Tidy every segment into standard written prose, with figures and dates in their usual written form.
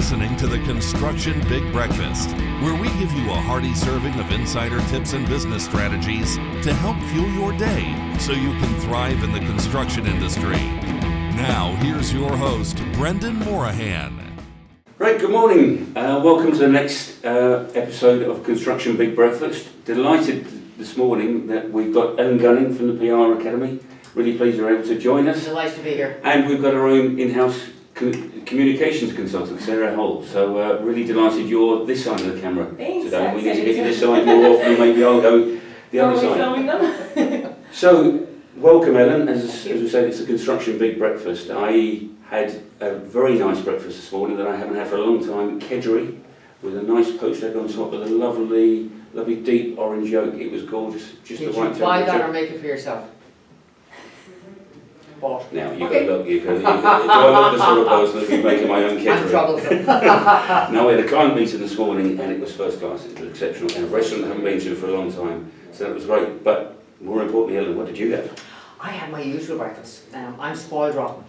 listening to the Construction Big Breakfast, where we give you a hearty serving of insider tips and business strategies to help fuel your day so you can thrive in the construction industry. Now, here's your host, Brendan Morahan. Right, good morning. Welcome to the next episode of Construction Big Breakfast. Delighted this morning that we've got Ellen Gunning from the PR Academy. Really pleased you're able to join us. Delighted to be here. And we've got our own in-house communications consultant, Sarah Holt. So really delighted you're this side of the camera today. We need to get you this side more often, maybe I'll go the other side. Filming them? So, welcome Ellen. As we said, it's a Construction Big Breakfast. I had a very nice breakfast this morning that I haven't had for a long time, Imagery, with a nice poached egg on top with a lovely deep orange yolk. It was gorgeous, just the right temperature. Did you buy that or make it for yourself? Now, you go look, do I look the sort of person that would be making my own I'm kitchen? troublesome. No, we had a client meeting this morning and it was first class, it was exceptional, and a restaurant I haven't been to for a long time, so that was great. But more importantly, Ellen, what did you have? I had my usual breakfast. I'm spoiled rotten.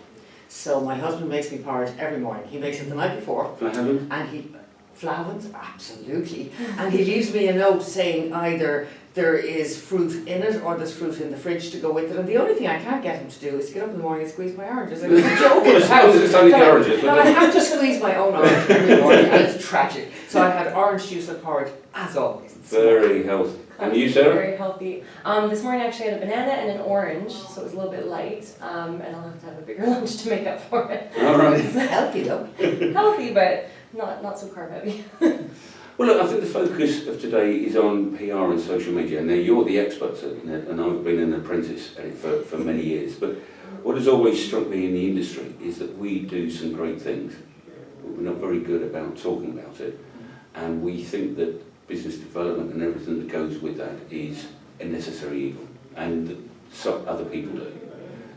So my husband makes me porridge every morning. He makes it the night before. Flahavans? And Flavins, absolutely. And he leaves me a note saying either there is fruit in it or there's fruit in the fridge to go with it. And the only thing I can't get him to do is to get up in the morning and squeeze my oranges. It's a joke. It's only the oranges. No, I have to squeeze my own orange every morning and it's tragic. So I had orange juice and porridge as always. Very healthy. And you, Sarah? Very healthy. This morning I actually had a banana and an orange, so it was a little bit light. And I'll have to have a bigger lunch to make up for it. All right. It's healthy though. Healthy, but not so carb heavy. Well, look, I think the focus of today is on PR and social media, and now you're the experts at it, and I've been an apprentice at it for many years. But what has always struck me in the industry is that we do some great things, but we're not very good about talking about it, and we think that business development and everything that goes with that is a necessary evil, and some other people do.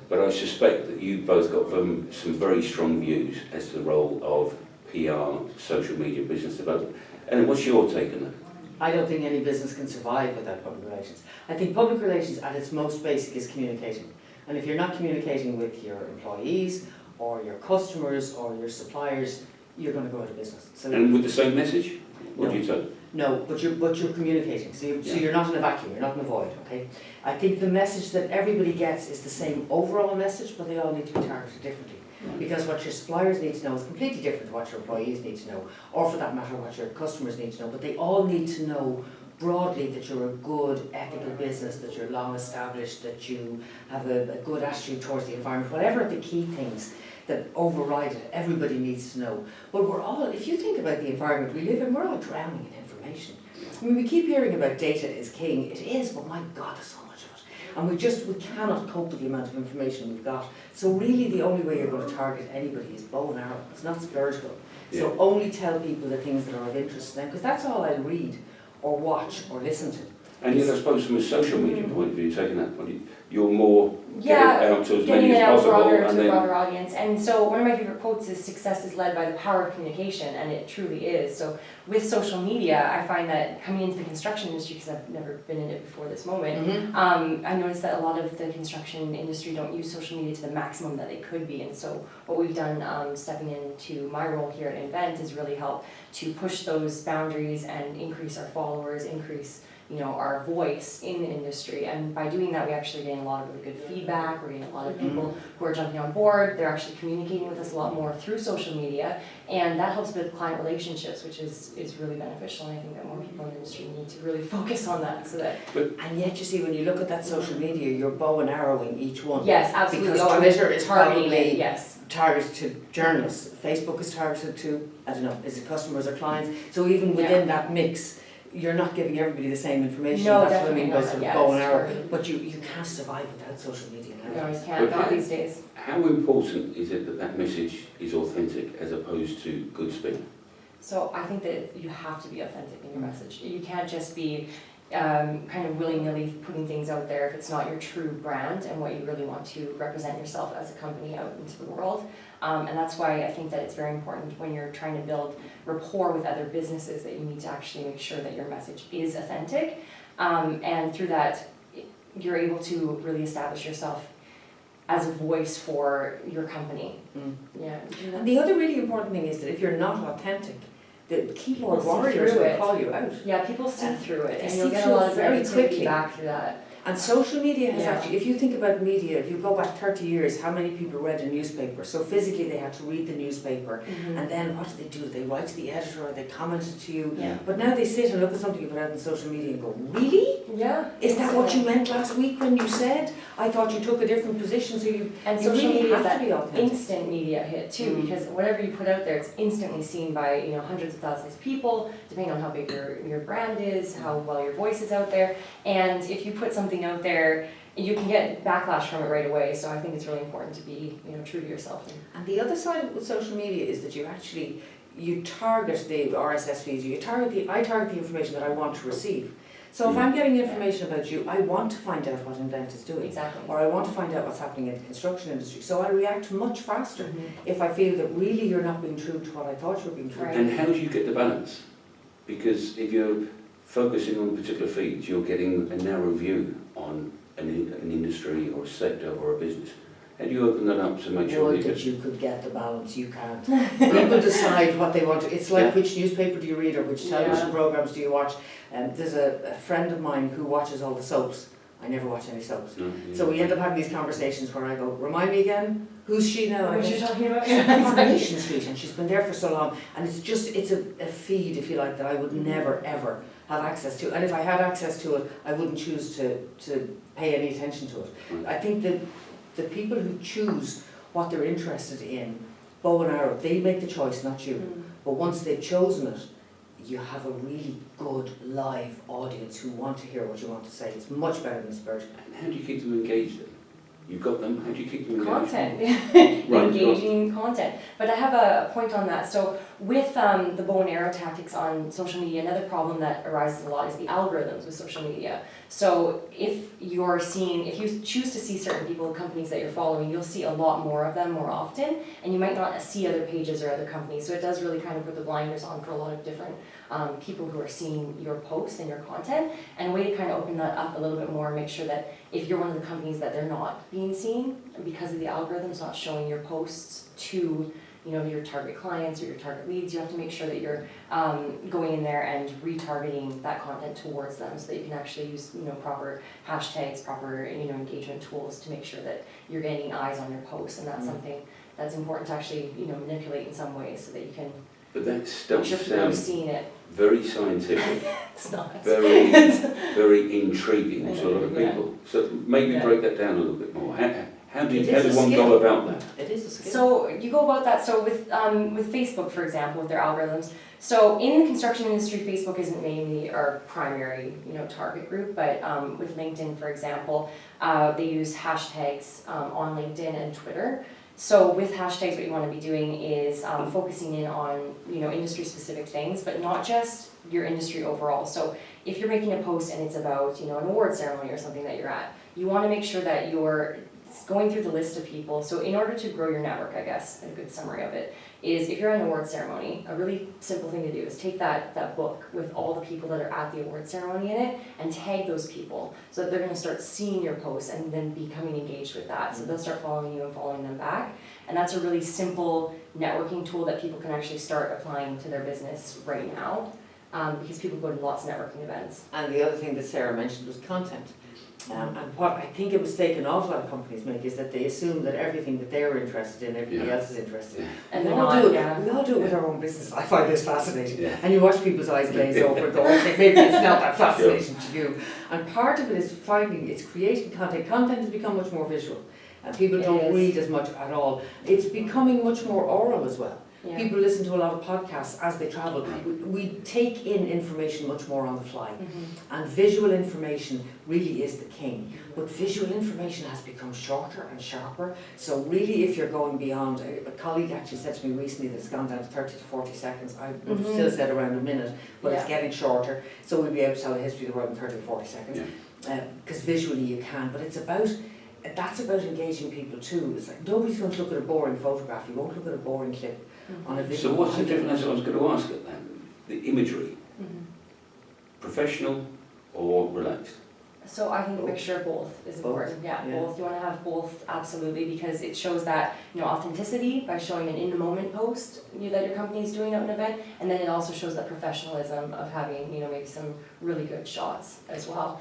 But I suspect that you've both got some very strong views as to the role of PR, social media, business development. And what's your take on that? I don't think any business can survive without public relations. I think public relations at its most basic is communicating. And if you're not communicating with your employees or your customers or your suppliers, you're going to go out of business. So and with the same message? What do you say? No, but you're communicating. So you're not in a vacuum, you're not in a void, okay? I think the message that everybody gets is the same overall message, but they all need to be targeted differently. Because what your suppliers need to know is completely different to what your employees need to know, or for that matter what your customers need to know, but they all need to know broadly that you're a good ethical business, that you're long established, that you have a good attitude towards the environment, whatever the key things that override it, everybody needs to know. But we're all, if you think about the environment we live in, we're all drowning in information. I mean, we keep hearing about data is king, it is, but my God, there's so much of it. And we cannot cope with the amount of information we've got. So really the only way you're going to target anybody is bow and arrow. It's not spiritual. Yeah. So only tell people the things that are of interest to them, because that's all I'll read or watch or listen to. And yet I suppose from a social media point of view, taking that point, you're more getting out to as many as possible. To a broader audience. And so one of my favorite quotes is success is led by the power of communication, and it truly is. So with social media, I find that coming into the construction industry, because I've never been in it before this moment, I noticed that a lot of the construction industry don't use social media to the maximum that they could be. And so what we've done stepping into my role here at Invennt is really help to push those boundaries and increase our followers, increase our voice in the industry, and by doing that we actually gain a lot of really good feedback. We're getting a lot of people who are jumping on board. They're actually communicating with us a lot more through social media, and that helps with client relationships, which is really beneficial, and I think that more people in the industry need to really focus on that. And yet you see, when you look at that social media, you're bow and arrowing each one. Yes, absolutely. Because Twitter is probably yes. targeted to journalists. Facebook is targeted to, I don't know, is it customers or clients? So even within that mix, you're not giving everybody the same information. No, that's what I mean by sort of bow and arrow. true. But you can't survive without social media now. No, you can't, not these days. How important is it that that message is authentic as opposed to good spin? So I think that you have to be authentic in your message. You can't just be kind of willy-nilly putting things out there if it's not your true brand and what you really want to represent yourself as a company out into the world. And that's why I think that it's very important when you're trying to build rapport with other businesses that you need to actually make sure that your message is authentic. And through that, you're able to really establish yourself as a voice for your company. Mm. Yeah. And the other really important thing is that if you're not authentic, the keyboard People see warriors through will it. call you out. Yeah, people see through it, They and see you'll get a through lot it of very negativity quickly. back through that. And social media has Yeah. actually, if you think about media, if you go back 30 years, how many people read a newspaper? So physically they had to read the newspaper, and then what did they do? They write to the editor or they commented to you. Yeah. But now they sit and look at something you put out on social media and go, really? Yeah. Is that what you meant last week when you said? I thought you took a different position, so you And you social really media have is to be that authentic. instant media hit too, Mm. because whatever you put out there, it's instantly seen by hundreds of thousands of people, depending on how big your brand is, how well your voice is out there. And if you put something out there, you can get backlash from it right away. So I think it's really important to be true to yourself. And the other side of social media is that you target the RSS feeds, I target the information that I want to receive. So if I'm getting information about you, I want to find out what Invennt is doing. Exactly. Or I want to find out what's happening in the construction industry. So I react much faster Mhm. if I feel that really you're not being true to what I thought you were being true Right. to. And how do you get the balance? Because if you're focusing on particular feeds, you're getting a narrow view on an industry or a sector or a business. How do you open that up to make sure Would you that get... you could get the balance, you can't. People decide what they want to, it's like Yeah. which newspaper do you read or which television Yeah. programmes do you watch. There's a friend of mine who watches all the soaps. I never watch any soaps. No, yeah. So we end up having these conversations where I go, remind me again, who's she now? What you're talking about? She's on Coronation Street and she's been there for so long, and it's a feed, if you like, that I would never ever have access to, and if I had access to it I wouldn't choose to pay any attention to it. Right. I think that the people who choose what they're interested in, bow and arrow, they make the choice, not you. Mm. But once they've chosen it, you have a really good live audience who want to hear what you want to say. It's much better than Spurt. And how do you keep them engaged then? You've got them, how do you keep them engaged? Content, Right, engaging content. But I have a point on that. So with the bow and arrow tactics on social media, another problem that arises a lot is the algorithms with social media. So if you choose to see certain people, companies that you're following, you'll see a lot more of them more often, and you might not see other pages or other companies. So it does really kind of put the blinders on for a lot of different people who are seeing your posts and your content, and a way to kind of open that up a little bit more and make sure that if you're one of the companies that they're not being seen because of the algorithms not showing your posts to your target clients or your target leads, you have to make sure that you're going in there and retargeting that content towards them so that you can actually use proper hashtags, proper engagement tools to make sure that you're getting eyes on your posts, and that's something that's important to actually manipulate in some ways so that you can But that make stuff sure people are sounds seeing it. very scientific, It's not. very intriguing to a lot of Yeah. people. So maybe Yeah. break that down a little bit more. How It is does a one skill. go about that? It is a skill. So you go about that. So with Facebook, for example, with their algorithms. So in the construction industry, Facebook isn't mainly our primary target group, but with LinkedIn, for example, they use hashtags on LinkedIn and Twitter. So with hashtags, what you want to be doing is focusing in on industry specific things, but not just your industry overall. So if you're making a post and it's about an award ceremony or something that you're at, you want to make sure that you're going through the list of people. So in order to grow your network, I guess, a good summary of it is if you're at an award ceremony, a really simple thing to do is take that book with all the people that are at the award ceremony in it and tag those people so that they're going to start seeing your posts and then becoming engaged with that. So they'll start following you and following them back. And that's a really simple networking tool that people can actually start applying to their business right now because people go to lots of networking events. And the other thing that Sarah mentioned was content. And what I think a mistake an awful lot of companies make is that they assume that everything that they're interested in, everybody else is interested in. And we they're all not, do it. yeah. We all do it with our own business. I find this fascinating. Yeah. And you watch people's eyes glaze over and go, okay, maybe it's not that fascinating to you. And part of it is it's creating content. Content has become much more visual. And people It don't is. read as much at all. It's becoming much more oral as well. Yeah. People listen to a lot of podcasts as they travel. We take in information much more on the fly. And visual information really is the king. But visual information has become shorter and sharper. So really if you're going beyond, a colleague actually said to me recently that it's gone down to 30 to 40 seconds. I would have still said around a minute, but it's getting shorter. So we'll be able to tell the history of the world in 30 to 40 seconds. Because visually you can, but that's about engaging people too. It's like nobody's going to look at a boring photograph, you won't look at a boring clip on a video. So what's the difference? I was going to ask it then. The imagery, professional or relaxed? So I think a mixture of both is important. Yeah, both. You want to have both, absolutely, because it shows that, you know, authenticity by showing an in-the-moment post that your company is doing at an event, and then it also shows that professionalism of having, you know, maybe some really good shots as well.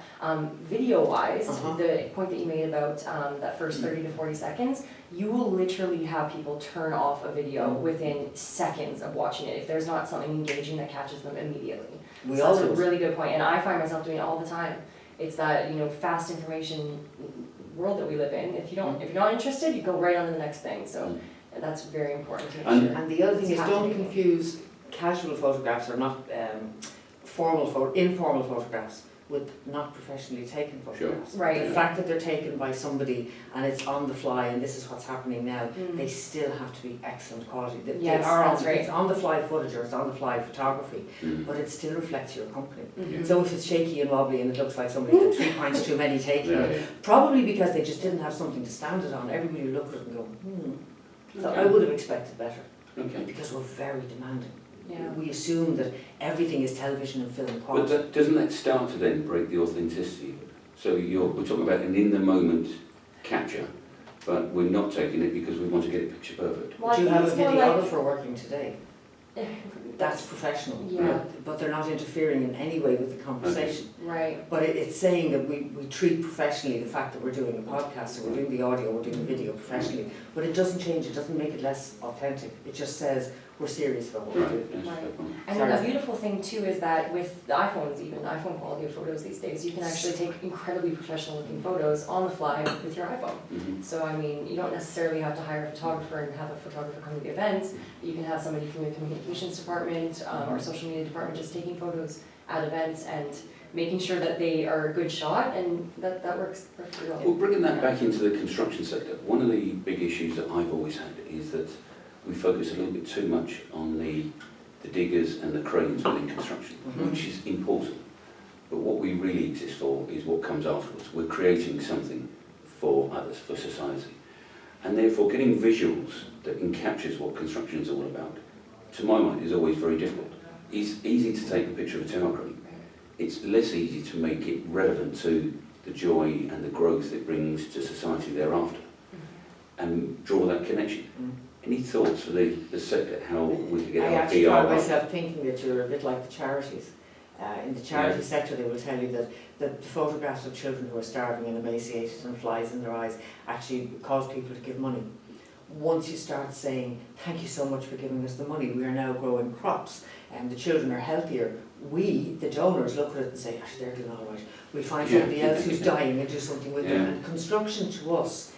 Video-wise, the point that you made about that first 30 to 40 seconds, you will literally have people turn off a video within seconds of watching it if there's not something engaging that catches them immediately. So that's a really good point, and I find myself doing it all the time. It's that, you know, fast information world that we live in. If you're not interested, you go right on to the next thing. So that's very important to make sure. And the other thing is, don't confuse casual photographs or not informal photographs with not professionally taken photographs. Sure. Right. The fact that they're taken by somebody and it's on the fly and this is what's happening now, they still have to be excellent quality. Yes, that's right. It's on the fly footage or it's on the fly photography, but it still reflects your company. So if it's shaky and wobbly and it looks like somebody did 3 pints too many taking it, probably because they just didn't have something to stand it on, everybody would look at it and go, So I would have expected better. Because we're very demanding. Yeah. We assume that everything is television and film quality. But doesn't that start to then break the authenticity? So we're talking about an in-the-moment capture, but we're not taking it because we want to get it picture perfect. Well, do you have a videographer working today? That's professional. Yeah. But they're not interfering in any way with the conversation. Right. But it's saying that we treat professionally the fact that we're doing a podcast, so we're doing the audio, we're doing the video professionally. But it doesn't change, it doesn't make it less authentic. It just says we're serious about what we're doing. Right. And then a beautiful thing too is that with the iPhones, even iPhone quality of photos these days, you can actually take incredibly professional looking photos on the fly with your iPhone. So I mean, you don't necessarily have to hire a photographer and have a photographer come to the events. You can have somebody from your communications department or social media department just taking photos at events and making sure that they are a good shot, and that works perfectly well. Well, bringing that back into the construction sector, one of the big issues that I've always had is that we focus a little bit too much on the diggers and the cranes within construction, which is important. But what we really exist for is what comes afterwards. We're creating something for others, for society. And therefore getting visuals that encaptures what construction is all about, to my mind, is always very difficult. It's easy to take a picture of a tower crane. It's less easy to make it relevant to the joy and the growth it brings to society thereafter, and draw that connection. Any thoughts for the sector, how we could get our PR? I actually found myself thinking that you're a bit like the charities. In the charity sector, they will tell you that the photographs of children who are starving and emaciated and flies in their eyes actually cause people to give money. Once you start saying, thank you so much for giving us the money, we are now growing crops and the children are healthier, we, the donors, look at it and say, actually they're doing all right. We'll find somebody else who's dying and do something with them. And construction to us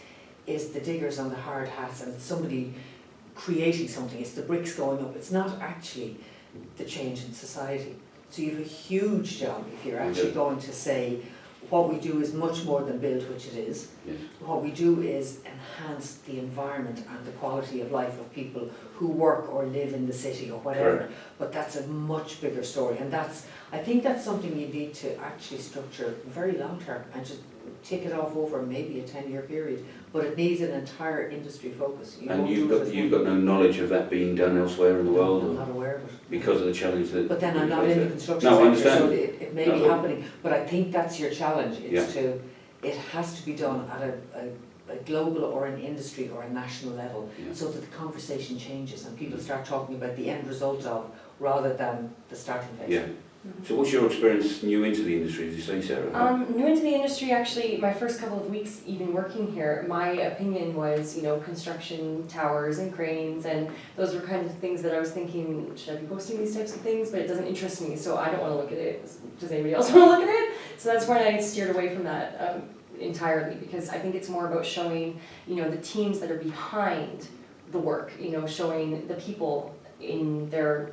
is the diggers on the hard hats, and it's somebody creating something. It's the bricks going up. It's not actually the change in society. So you have a huge job if you're actually going to say, what we do is much more than build, which it is. What we do is enhance the environment and the quality of life of people who work or live in the city or whatever. But that's a much bigger story, and I think that's something you need to actually structure very long term and just tick it off over maybe a 10-year period. But it needs an entire industry focus. And you've got no knowledge of that being done elsewhere in the world? I'm not aware of it. Because of the challenge that... But then I'm not in the construction sector, so it may be happening. But I think that's your challenge. It has to be done at a global or an industry or a national level, so that the conversation changes and people start talking about the end result of, rather than the starting phase. So what's your experience new into the industry, as you say, Sarah? New into the industry, actually, my first couple of weeks even working here, my opinion was, construction towers and cranes, and those were kind of things that I was thinking, should I be posting these types of things? But it doesn't interest me, so I don't want to look at it. Does anybody else want to look at it? So that's when I steered away from that entirely, because I think it's more about showing, the teams that are behind the work, showing the people in their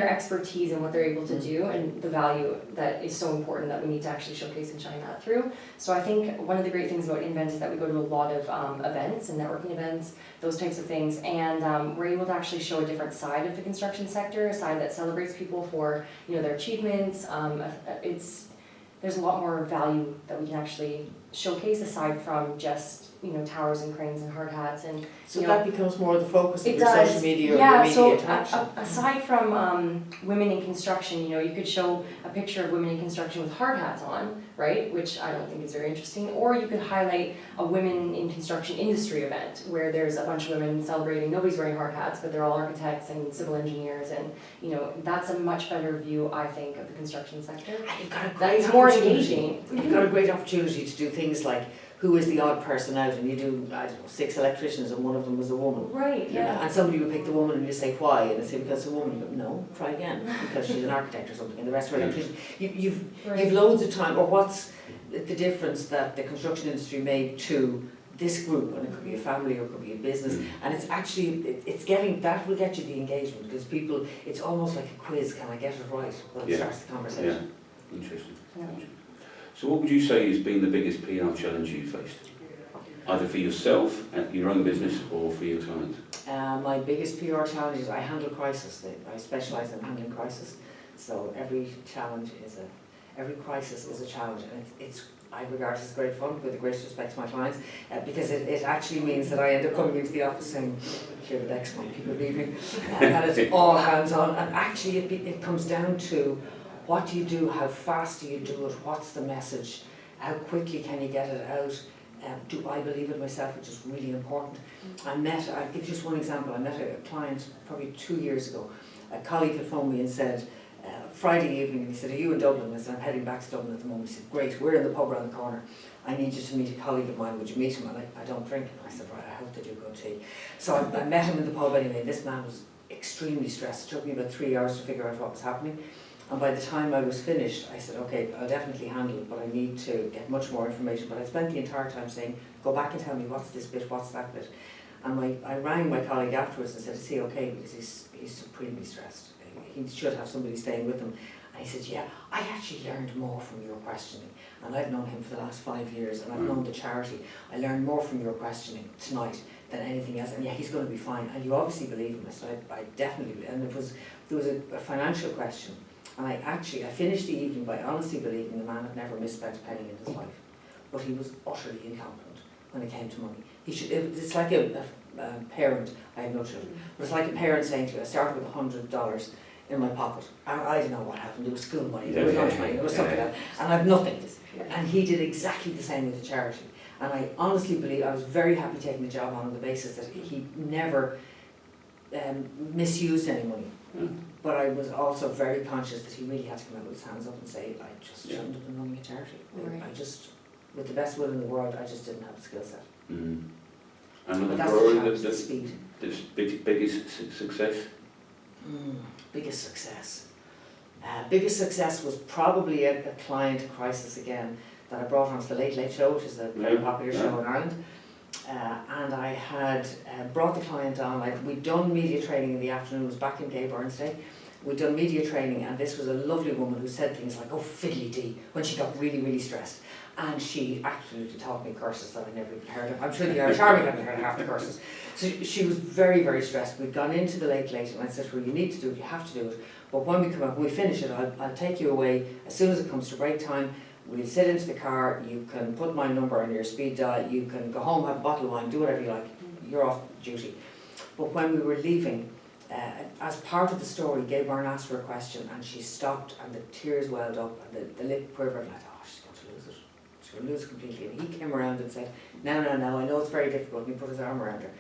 expertise and what they're able to do, and the value that is so important that we need to actually showcase and shine that through. So I think one of the great things about Invennt is that we go to a lot of events and networking events, those types of things, and we're able to actually show a different side of the construction sector, a side that celebrates people for their achievements. There's a lot more value that we can actually showcase aside from just, towers and cranes and hard hats and, So that becomes more the focus of it your does. social media or Yeah, your media so interaction. aside from women in construction, you could show a picture of women in construction with hard hats on, right? Which I don't think is very interesting. Or you could highlight a women in construction industry event where there's a bunch of women celebrating. Nobody's wearing hard hats, but they're all architects and civil engineers, and that's a much better view, I think, of the construction sector. And you've got a great That's more opportunity. engaging. You've got a great opportunity to do things like who is the odd person out, and you do, 6 electricians and one of them was a woman. Right, yeah. And somebody would pick the woman and you say why, and they say because it's a woman. But no, try again, because she's an architect or something, and the rest are electricians. You've loads of time. Or what's the difference that the construction industry made to this group, and it could be a family or it could be a business, and it's actually, it's getting, that will get you the engagement, because people, it's almost like a quiz, can I get it right? Well, it starts the conversation. Yeah, interesting. Yeah. So what would you say has been the biggest PR challenge you've faced? Either for yourself, at your own business, or for your clients? My biggest PR challenge is I handle crisis. I specialise in handling crisis. So every crisis is a challenge, and I regard it as great fun, with the greatest respect to my clients, because it actually means that I end up coming into the office saying, clear the decks, my people are leaving, and it's all hands on. And actually it comes down to what do you do, how fast do you do it, what's the message, how quickly can you get it out, do I believe it myself, which is really important. I'll give you just one example. I met a client probably 2 years ago. A colleague had phoned me and said, Friday evening, and he said, are you in Dublin? I said, I'm heading back to Dublin at the moment. He said, great, we're in the pub around the corner. I need you to meet a colleague of mine, would you meet him? And I don't drink. And I said, right, I hope they do good tea. So I met him in the pub anyway. This man was extremely stressed. It took me about 3 hours to figure out what was happening. And by the time I was finished, I said, okay, I'll definitely handle it, but I need to get much more information. But I spent the entire time saying, go back and tell me what's this bit, what's that bit. And I rang my colleague afterwards and said, is he okay? Because he's supremely stressed. He should have somebody staying with him. And he said, yeah, I actually learned more from your questioning. And I've known him for the last 5 years, and I've known the charity. I learned more from your questioning tonight than anything else. And yeah, he's going to be fine. And you obviously believe him. I said, I definitely, and there was a financial question. And I finished the evening by honestly believing the man had never misspent a penny in his life. But he was utterly incompetent when it came to money. It's like a parent, I have no children, but it's like a parent saying to you, I started with $100 in my pocket, and I don't know what happened, it was school money, there was lunch money, there was something like that, and I've nothing. And he did exactly the same with the charity. And I honestly believe, I was very happy taking the job on the basis that he never misused any money. But I was also very conscious that he really had to come out with his hands up and say, I just shouldn't have been running a charity. Right. I just, with the best will in the world, I just didn't have the skill set. And But that's the speed. This biggest success? Biggest success. Biggest success was probably a client crisis again that I brought onto the Late Late Show, which is a very popular show in Ireland. And I had brought the client on. We'd done media training in the afternoon. It was back in Gay Burns Day. We'd done media training, and this was a lovely woman who said things like, oh, fiddly-dee, when she got really, really stressed. And she absolutely taught me curses that I never even heard of. I'm sure the Irish Army hadn't heard half the curses. So she was very, very stressed. We'd gone into the Late Late, and I said, well, you need to do it, you have to do it. But when we come out, when we finish it, I'll take you away. As soon as it comes to break time, we'll sit into the car, you can put my number on your speed dial, you can go home, have a bottle of wine, do whatever you like, you're off duty. But when we were leaving, as part of the story, Gay Byrne asked her a question, and she stopped, and the tears welled up, and the lip quivered, and I thought, oh, she's going to lose it. She's going to lose it completely. And he came around and said, no, I know it's very difficult, and he put his arm around her,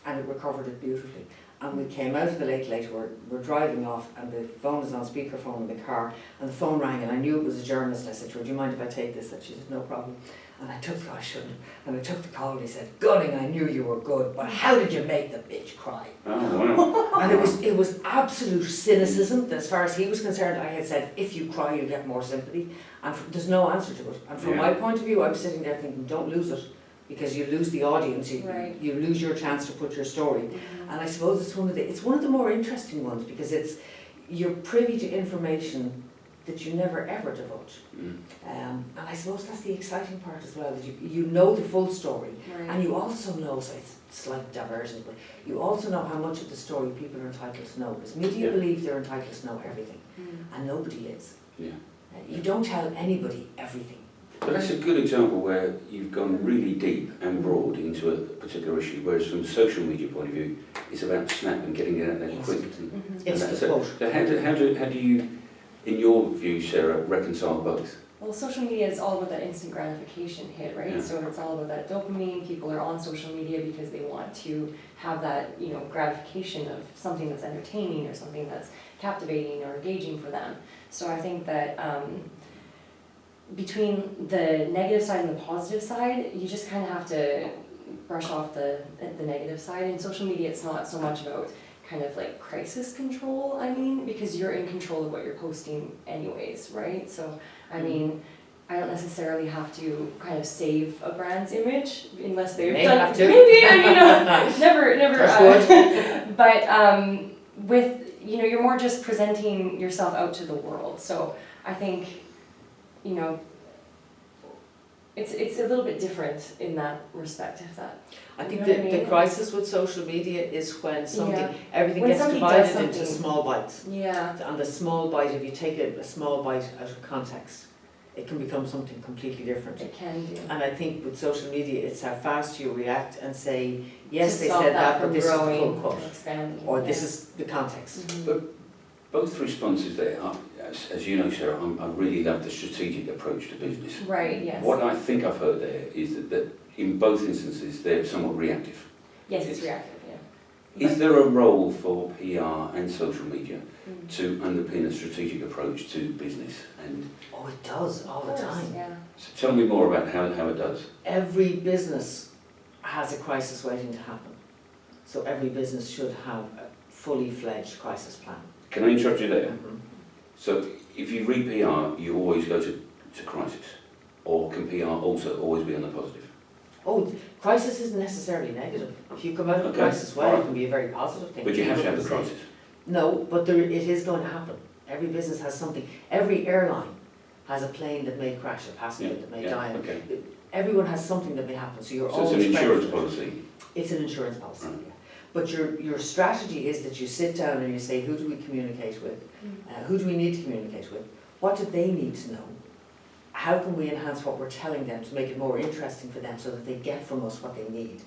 and it recovered it beautifully. And we came out of the Late Late, we're driving off, and the phone was on speakerphone in the car, and the phone rang, and I knew it was a journalist, and I said to her, do you mind if I take this? And she said, no problem. And I took the call, I shouldn't. And I took the call, and he said, Gunning, I knew you were good, but how did you make the bitch cry? Oh, wow. And it was absolute cynicism, that as far as he was concerned, I had said, if you cry, you'll get more sympathy. And there's no answer to it. And from my point of view, I was sitting there thinking, don't lose it, because you lose the audience, you lose your chance to put your story. And I suppose it's one of the more interesting ones, because you're privy to information that you never ever divulge. And I suppose that's the exciting part as well, that you know the full story, and you also know, so it's slight diversion, but you also know how much of the story people are entitled to know, because media believe they're entitled to know everything, and nobody is. You don't tell anybody everything. But that's a good example where you've gone really deep and broad into a particular issue, whereas from a social media point of view, it's about snap and getting it out there quick. It's the So quote. how do you, in your view, Sarah, reconcile both? Well, social media is all about that instant gratification hit, right? Yeah. So it's all about that dopamine. People are on social media because they want to have that, gratification of something that's entertaining or something that's captivating or engaging for them. So I think that between the negative side and the positive side, you just kind of have to brush off the negative side. In social media, it's not so much about kind of like crisis control, because you're in control of what you're posting anyways, right? So, I don't necessarily have to kind of save a brand's image unless they've May done, have to. maybe, never, That's but with, you're more just presenting yourself out to the world. So I think, it's a little bit different in that respect, if that. I think You know what I the mean? crisis with social media is when everything When gets somebody divided does into something. small bites. Yeah. And the small bite, if you take a small bite out of context, it can become something completely different. It can do. And I think with social media, it's how fast you react and say, yes, To they stop said that, but from this is the full growing, quote. expanding, Or this is the context. Mhm. Both responses there, as you know, Sarah, I really love the strategic approach to business. Right, yes. What I think I've heard there is that in both instances, they're somewhat reactive. Yes, it's reactive, yeah. Is there a role for PR and social media Mm. to underpin a strategic approach to business? And Oh, it does, all the Of course, time. yeah. so tell me more about how it does. Every business has a crisis waiting to happen. So every business should have a fully fledged crisis plan. Can I interrupt you there? Mhm. So if you read PR, you always go to crisis. Or can PR also always be on the positive? Oh, crisis isn't necessarily negative. If you come out of a Okay, crisis well, alright. it can be a very positive thing. But you have to have the People can say, crisis. no, but it is going to happen. Every business has something. Every airline has a plane that may crash, a passenger that may die. Okay. Everyone has something that may happen, so you're So it's always an ready insurance for it. policy. It's an insurance policy, Right. yeah. But your strategy is that you sit down and you say, who do we communicate with? Who do we need to communicate with? What do they need to know? How can we enhance what we're telling them to make it more interesting for them so that they get from us what they need?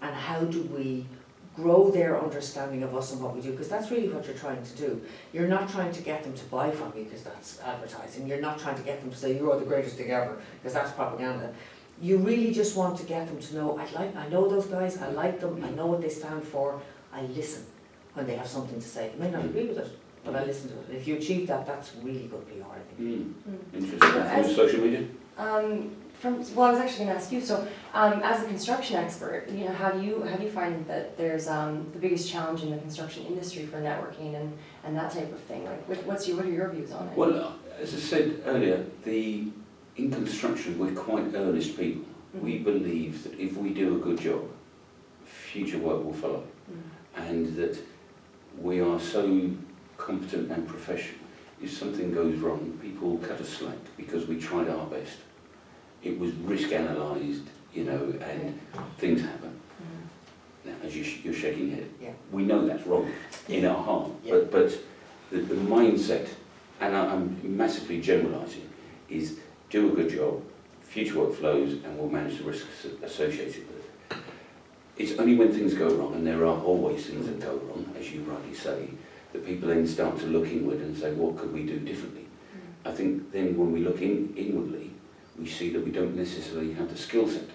And how do we grow their understanding of us and what we do? Because that's really what you're trying to do. You're not trying to get them to buy from you because that's advertising. You're not trying to get them to say, you're the greatest thing ever, because that's propaganda. You really just want to get them to know, I know those guys, I like them, I know what they stand for, I listen when they have something to say. I may not agree with it, but I listen to it. And if you achieve that, that's really good PR, I think. Interesting. So From as- social media? I was actually going to ask you. So, as a construction expert, how do you find that there's the biggest challenge in the construction industry for networking and that type of thing? Like, what are your views on it? Well, as I said earlier, in construction we're quite earnest people. Mhm. We believe that if we do a good job, future work will follow. And that we are so competent and professional. If something goes wrong, people cut us slack because we tried our best. It was risk analysed, and things happen. Now, as you're shaking your head, Yeah. we know that's wrong in our heart, Yeah. but the mindset, and I'm massively generalising, is do a good job, future work flows, and we'll manage the risks associated with it. It's only when things go wrong, and there are always things that go wrong, as you rightly say, that people then start to look inward and say, what could we do differently? I think then when we look inwardly, we see that we don't necessarily have the skill set,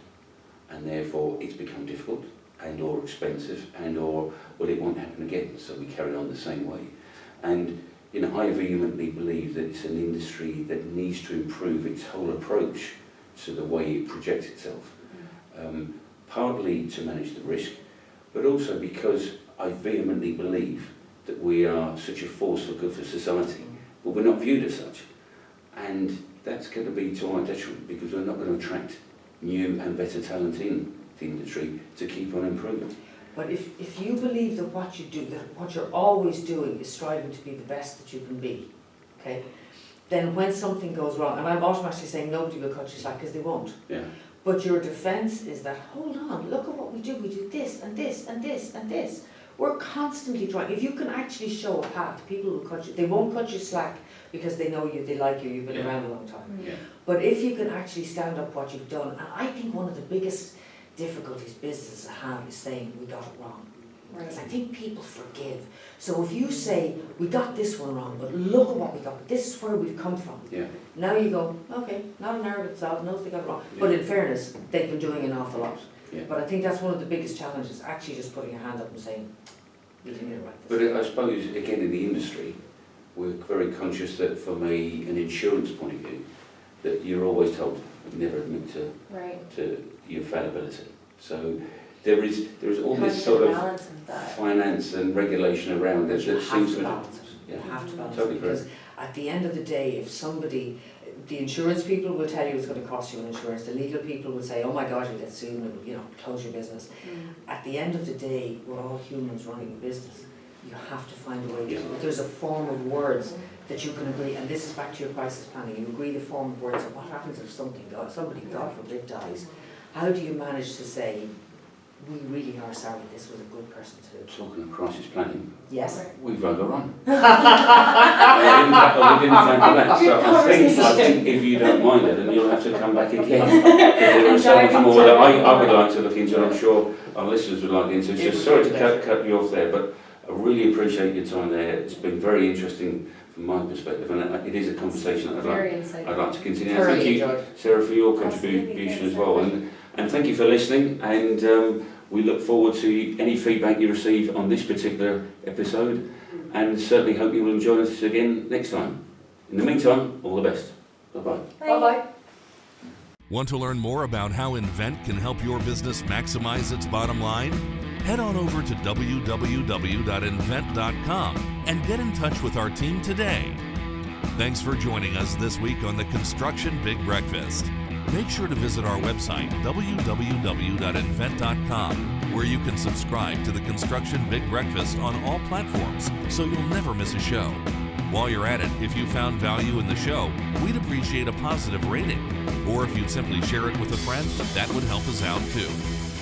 and therefore it's become difficult and or expensive and or, well, it won't happen again, so we carry on the same way. And I vehemently believe that it's an industry that needs to improve its whole approach to the way it projects itself. Partly to manage the risk, but also because I vehemently believe that we are such a force for good for society, but we're not viewed as such. And that's going to be to our detriment because we're not going to attract new and better talent in the industry to keep on improving. But if you believe that what you do, that what you're always doing is striving to be the best that you can be, okay, then when something goes wrong, and I'm automatically saying nobody will cut you slack because they won't, Yeah. but your defence is that, hold on, look at what we do this and this and this and this. we're constantly trying. If you can actually show a path, people will cut you. They won't cut you slack because they know you, they like you, you've been around a long time. Yeah. But if you can actually stand up what you've done, and I think one of the biggest difficulties businesses have is saying we got it wrong. Because I think people forgive. So if you say, we got this one wrong, but look at what we got, this is where we've come from. Yeah. Now you go, okay, not a narrative solved, knows they got it wrong. But in fairness, they've been doing an awful lot. Yeah. But I think that's one of the biggest challenges, actually just putting your hand up and saying, you didn't get it right. But I suppose, again, in the industry, we're very conscious that from an insurance point of view, that you're always told, never admit to your fallibility. So there is all this sort of finance and regulation around it that seems to balance it. You have to balance Totally it, because at the end of the day, if somebody, the insurance people will tell you it's going to cost you an insurance, the legal people will say, oh my God, you'll get sued and, you know, close your business. At the end of the day, we're all humans running a business. You have to find a way to, there's a form of words that you can agree, and this is back to your crisis planning, you agree the form of words of what happens if somebody, God forbid, dies. How do you manage to say, we really are sorry, this was a good person to... Talking of crisis planning, Yes? we've overrun. I didn't plan for that, so I think if you don't mind it, then you'll have to come back again. There is so much more that I would like to look into, and I'm sure our listeners would like to into. So sorry to cut you off there, but I really appreciate your time there. It's been very interesting from my perspective, and it is a conversation that I'd like to continue. And thank you, Sarah, for your contribution as well, and thank you for listening, and we look forward to any feedback you receive on this particular episode, and certainly hope you will join us again next time. In the meantime, all the best. Bye-bye. Bye-bye. Want to learn more about how Invennt can help your business maximize its bottom line? Head on over to www.invennt.com and get in touch with our team today. Thanks for joining us this week on the Construction Big Breakfast. Make sure to visit our website, www.invennt.com, where you can subscribe to the Construction Big Breakfast on all platforms so you'll never miss a show. While you're at it, if you found value in the show, we'd appreciate a positive rating. Or if you'd simply share it with a friend, that would help us out too.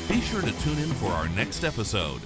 Be sure to tune in for our next episode.